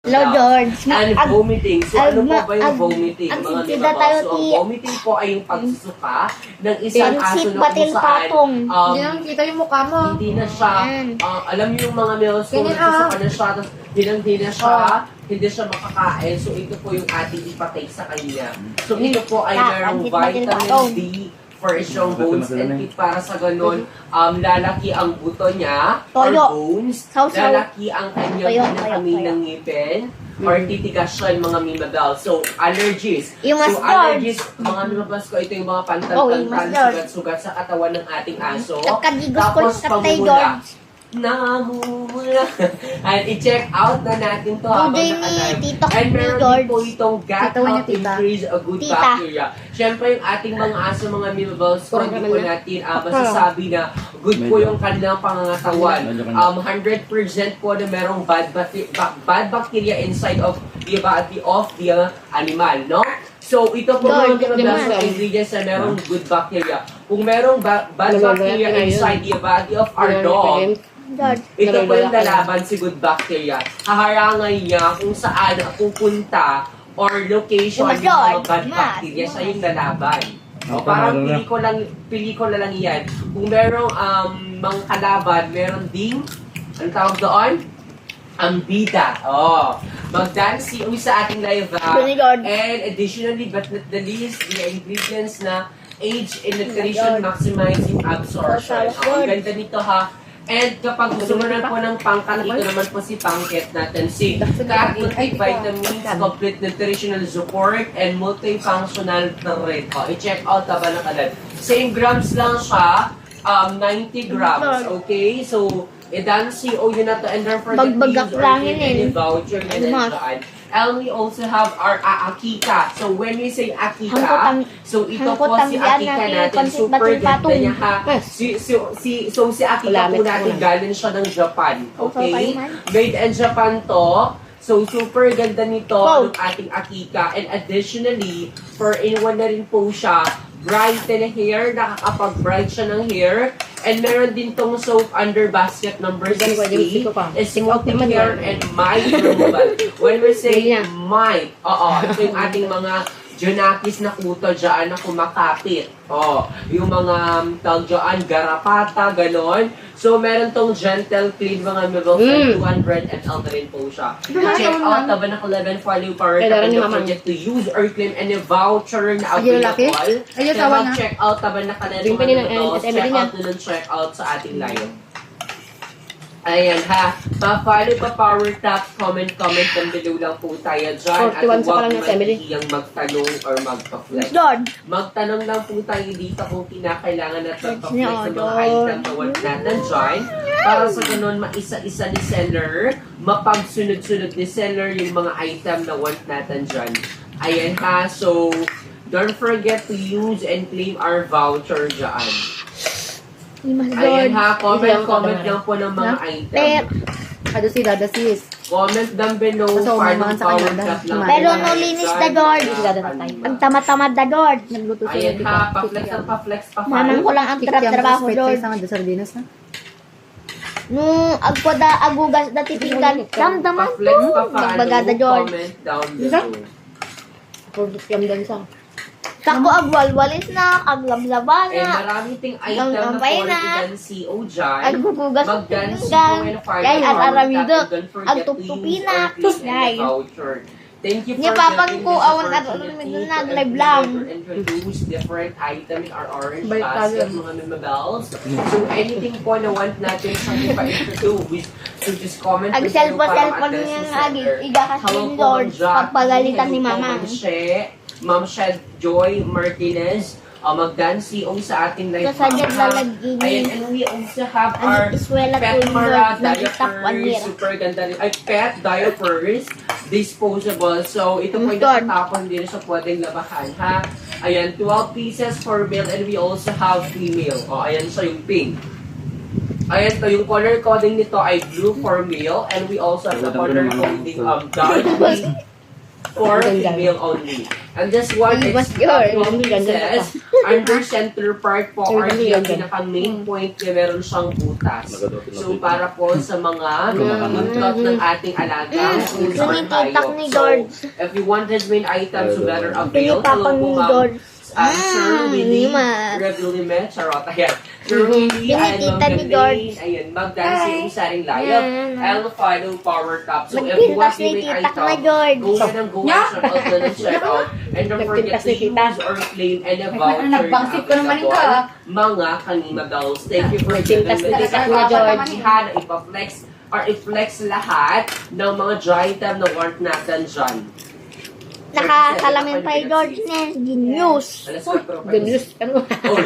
Hello, George. And vomiting. So, ano po ba yung vomiting? Ang Mga sida nababas. tayo, So, ang ti- vomiting po ay yung pagsusuka ng isang aso Sip na batil kung saan, patong. Hindi lang kita yung mukha mo. hindi na siya, Ayan. alam niyo yung mga meals kung Ganyan, nagsusuka na siya, tapos hindi na siya, Oh. hindi siya makakain. So, ito po yung ating ipatay sa kanya. So, ito po ay merong Sip batil patong. vitamin D for strong bones and teeth. Para sa ganun, lalaki ang buto niya or Toyo. bones, Saw-saw. lalaki ang kanyang Toyo, pinakami toyo. ng ngipin, or titigas siya yung mga mimabel. So, allergies. Yung mas So, allergies, mga lumabas ko, ito yung mga Oh, yung pantal-pantal, mas sugat-sugat sa katawan ng ating aso. Nagkadigos ko Tapos, ng katay, pamumula. George. Namumula. And i-check out na natin to habang Today ni naka-live. Tito And ni meron din George. po itong gut Katawan niya, health tita. increase a good Tita. bacteria. Siyempre, yung ating mga aso, mga mimabels, Kurang hindi naman po na. natin masasabi na good po yung kanilang pangangatawan. Medyo kanya. 100% po na merong bad bacteria inside of the body of the animal, no? So, ito po Lord, mga mimabels naman. na ingredients na merong good bacteria. Kung merong bad bacteria inside the body of our dog, George. ito po yung lalaban si good bacteria. Haharangan niya kung saan pupunta or location Mas ng mga George, bad mas. bacteria. Siya yung lalaban. O, Okay, parang meron na. pelikula lang yan. Kung merong mga kalaban, meron ding, ang tawag doon? Ang bida. Oh, mag-dance yung sa ating live. Very good. And additionally, but not the least, the ingredients na age and nutrition maximizing absorption. Oh, ang ganda nito ha. And kapag gusto mo na po ng pangkat, ito naman po si pangket natin. Si Cat Vitamins, Complete Nutritional Support, and Multifunctional Trait. O, i-check out ba nakalad. Same grams lang siya, 90 grams. Okay? So, i-dance o yun na to. And don't forget to Bagbagak use or lang give yun any eh. voucher and Mas. dyan. And we also have our akika. So, when we say akika, Hangkotang- so ito po hangkotang si yan akika natin, natin. pansit Super batil ganda patong. niya ha. Si akika po natin galing siya ng Japan. Okay? Made in Japan to. So, super ganda nito Wow. ng ating akika. And additionally, for in-one na rin po siya, brighten hair, nakakapag-bright siya ng hair. And meron din tong soap under basket number 60. Is smoothing hair and mild removal. When we say mild, ito yung ating mga Junakis na kuto dyan na kumakapit. Yung mga tawag dyan, garapata, ganon. So, meron tong gentle clean mga mibels and 200 ml na rin po siya. Check out the Banac 11 Value Power Cup and don't forget to use or claim any voucher na available. Ayun, Kaya sawa na. mag-check out the Banac 11 Yung pinili ng mibels. NSM Check din out nyo ng check out sa ating live. Ayan ha, pa-follow pa power tap, comment down below lang po tayo dyan. At 41 sa huwag palang ng family. mahihiyang magtanong or magpa-flex. George. Magtanong lang po tayo dito kung kinakailangan at magpa-flex niya, sa mga George. item na want natin dyan. Para sa ganun, maisa-isa ni seller, mapagsunod-sunod ni seller yung mga item na want natin dyan. Ayan ha, so don't forget to use and claim our voucher dyan. Mas Ayan George. ha, comment lang po ng mga item. Ado si Dada sis. Comment down below, So, paano umaman sa power kanya, tap lang. Pero tayo no linis dyan. na, George. Ah, Ang tamad-tamad na, George. Nagluto siya. Ayan ha, pa-flex ang pa-flex pa Mamang ko lang ang trabaho, George. Sa sardinas na. Nung agugas na titinggan, damdaman Pa-flex ko. pa paano, Magbagada, George. comment down below. Product yung dansa. Sako agwalwalis na, aglablaban Eh, na. marami ting Ang item na ampay po na. idan CO dyan. Aggugugas ng Mag-dance titinggan. po and follow Yay, our araramido. tap and don't forget to Agtutupi use na. or click Yay. any voucher. Thank you for Niya, papang giving ko, this awan opportunity araramido na, to live lang. introduce different items in our orange Balik basket, tayo. mga memabels. So, anything po na want natin sa ipa-introduce, so just comment Ag below cellphone para cellphone ma-address niya ni nga agi. Senator. Igakas Hello ni po, George. Ma'am Jackie. Pagpagalitan ni Hello po, Mamang. Ma'am Shed Joy Martinez. Mag-dance CEO sa ating live. Kasadyan lalagin. Ayan, and we also have our Ang iswela pet to Mara George. Nag-stop 1 diapers. year. Super ganda rin. Ay, pet diapers. Disposable. So, ito po yung George. natatapon din sa pwedeng labahan, ha? Ayan, 12 pieces for male and we also have female. O, ayan siya yung pink. Ayan to, yung color coding nito ay blue for male and we also have the color coding dark pink for Ganda. female only. And this one, Ay, it's mas girl. says, under center part po, or Ganda, yung ganda. pinaka-main point niya, meron siyang butas. So, para po sa mga butot ng ating alagang pusa or Sumititak hayop. ni So, George. if you want his main item, so better avail. Hello Pinipapang po, ni ma'am. George. Sir Willie, Limas. Revilime, charot, ayan. Sir Willie, and Pinitita ni Ma'am George. Galaine, ayan, mag-dance yung saring layab. I'll follow power top. So, if you Magpintas want ni yung main Tita na item, George. go ahead and go and check out the check out. And don't forget Nagpintas to ni Tita. use or claim any voucher Nagbangsip ko naman available. ka. Mga kanina dolls. Thank you for giving Nagpintas me ni this Tita Kuya George. opportunity na ipa-flex or i-flex lahat ng mga dry item na worth natin dyan. Nakasalamin pa yung George na genius. Alas 4 pa. Ganus. Ano? Oy!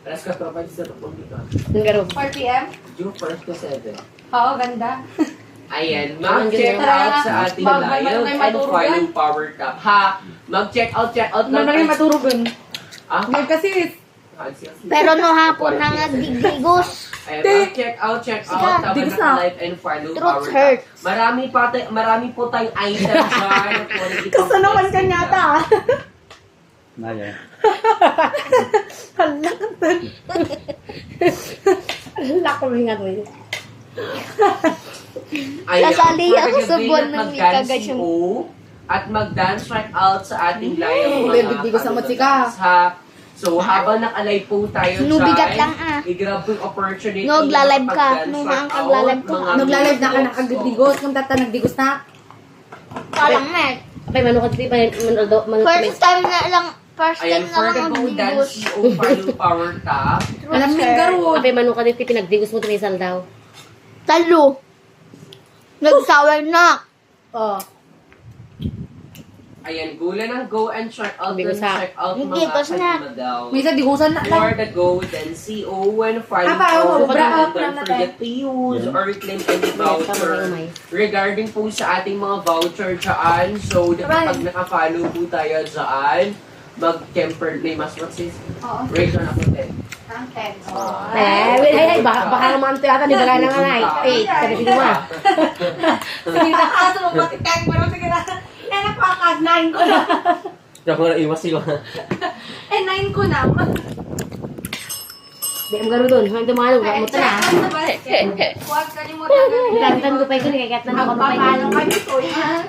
Alas 4 pa sa Republika. Ang garo. 4 p.m.? June 1st to 7. Oo, ganda. Ayan, mag-check out sa ating live and follow power top. Ha? Mag-check out lang. Mamaya matulog dun. Ah? May kasi. Pero no hapon na nga digdigos. Ayan, mag-check out tama Digos na na. live and follow Truth power hurts. top. Marami po tayong item dyan. Kasi naman ka nyata. Naya. Hala ka dun. Hala ko rin nga dun. Ayan, Sasali ako sa pagkagabi buwan at ng mag-dance Mika, guys, yung- CO at mag-dance right out sa ating live Baby, di ko sa mutsika. ha. So, habang nakalay po tayo Nubigat lang, ah. i-grab yung opportunity. Nagla-live na ka. makapag-dance Nung right ang kagla-live out, ko, mga Nagla-live na ka videos. nakagdigos. Kung tata nagdigos na. Parang net. Apay, manukad pa yung First time na lang Ayan, for the ang go digos. dance CO follow power top. Alam mo yung garo. Apay, manukad yung pinagdigos mo tumisal daw. Talo. Nagsawa na. Oh. Ayan, gula ng go and check out Hindi ko dun, sa- check out Hindi mga ko snack. kanina daw. May isa digusan na lang. For the go, then CO and follow Ah, parang power ubra top. out Don't lang na forget to use or reclaim any voucher. Regarding po sa ating mga voucher dyan, so kapag nakafollow po tayo dyan, mag-temper, may mas what's this? Oo. Rate na po 10. Ang 10. Ay, baka naman ito yata, di ba na nga na. 8, sabi ko mo. Sige na ka, sumapatikan mo. Sige na. Eh, napakad. 9 ko na. Diyan ko na iwas sila. Eh, 9 ko na. Di ang garo doon. Hanggang tumalog, Ay, mo check na. out sa basket. Huwag kalimutan gamitin. Tantan ko pa ito, kaya tantan ko pa Magpapalo ito. kami to.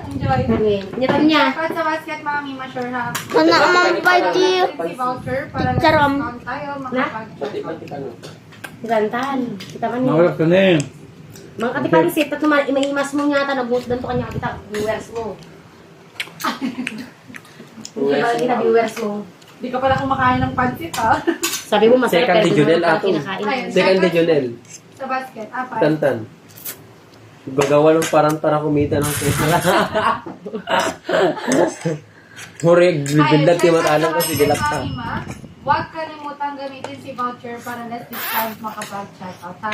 Enjoy. Niyan niya. Check out sa basket, mami. Ma-sure ha. Sana naman pa di. Si voucher para lang Charam. discount tayo. Makapag-check out. Tantan. Kita man niya. Nawalak ka na eh. Mga katipansit, at naman, imahimas mo niya, tanabot doon to kanya kita, viewers mo. Hindi ba kita viewers mo? Di ka pala kumakain ng pansit ha. Sabi mo, masarap Second pero regional doon mo ato. kinakain. Ayun. Second de Jonel. Sa basket. Apat. Tantan. Gagawa ng parang para kumita ng pesa. Hore, bibilat yung matalang kasi dilak ka. Huwag kalimutan gamitin si voucher para less discount makapag-check out ha.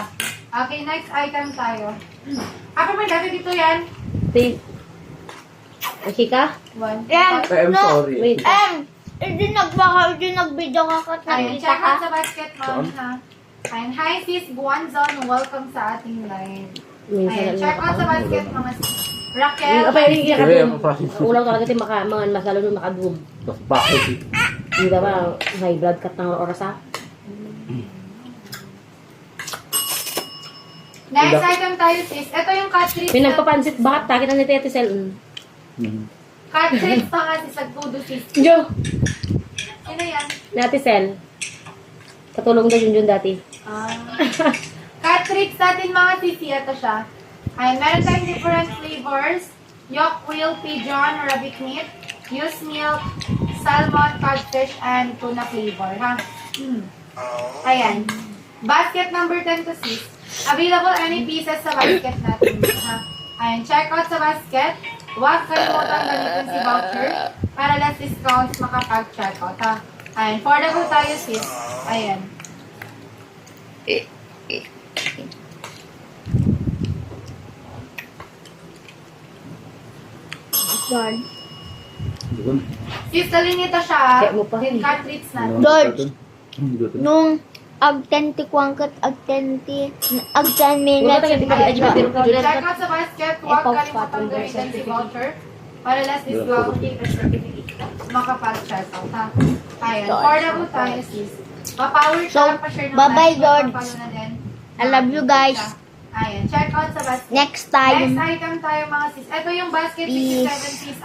Okay, next item tayo. Ako may dati dito yan. Wait. Okay ka? 1. Yan. I'm No. sorry. Wait. Hindi nag-video ka kat Ayun, nakita check ka. out sa basket, mami ha. Ayun, hi sis Guanzon, welcome sa ating live. Ayun, check out sa basket, mga sis. Raquel, Apa yung iyak Sige, ka papasok. Ulaw talaga tayo mga mas lalo nung makadum. Bakit? Hindi ba high blood cut ng oras ha? next item tayo sis. Ito yung cartridge. Pinagpapansit bakit takit na ni Tete Sel. Cartridge pa nga sis, nagtudo sis. Jo! Sino yan? Nati Sel. Katulong daw yun dati. Cartridge natin mga sisi, ito siya. Ayun, meron tayong different flavors. Yolk wheel, pigeon, rabbit meat, goose milk, salmon, codfish, and tuna flavor, ha? Ayan. Basket number 10 to 6. Available any pieces sa basket natin, ha? Ayan, check out sa basket. Huwag kalimutan gamitin si voucher para less discounts makapag-check out, ha? Ayan, for the go tayo, sis. Ayan. George. Sis, dalhin nito siya. Check mo pa. Yung cartridge natin. George. Nung agtenti kwangkat agtenti agtan minutes Wala tayo, di ba, di ba, di ba, Check out sa basket. Huwag Ipop kalimutan patong gamitin si voucher Para last is go take the certificate. Makapag-check out, ha? Ayan. For na po tayo, sis. Pa-power So, ka, pa-share ng bye-bye, like, George. pa-follow na din. I love you guys. Ayan. Check out sa basket. Next Next time. item tayo mga sis. Ito yung basket 57 piece